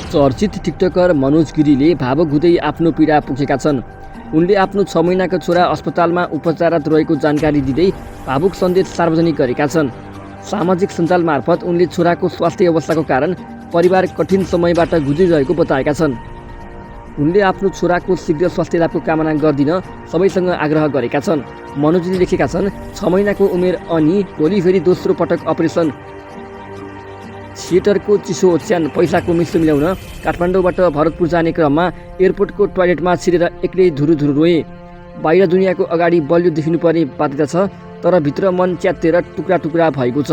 चर्चित टिकटकर मनोज गिरीले भावुक हुँदै आफ्नो पीडा पोखेका छन्। उनले आफ्नो 6 महिनाको छोरा अस्पतालमा उपचाररत रहेको जानकारी दिँदै भावुक सन्देश सार्वजनिक गरेका छन्। सामाजिक सञ्जाल मार्फत उनले छोराको स्वास्थ्य अवस्थाको कारण परिवार कठिन समयबाट गुज्रिरहेको बताएका छन्। उनले आफ्नो छोराको शीघ्र स्वास्थ्य लाभको कामना गर्दिन सबैसँग आग्रह गरेका छन्। मनोजले लेखेका छन्, 6 महिनाको उमेर अनि भोलि फेरि दोस्रो पटक अपरेसन, थिएटरको चिसो ओछ्यान, पैसाको मिसो मिलाउन काठमाडौँबाट भरतपुर जाने क्रममा एयरपोर्टको टोयलेटमा छिरेर एक्लै धुरुधुरु रोए। बाहिर दुनियाँको अगाडि बलियो देखिनुपर्ने बाध्यता छ, तर भित्र मन च्यातेर टुक्रा टुक्रा भएको छ।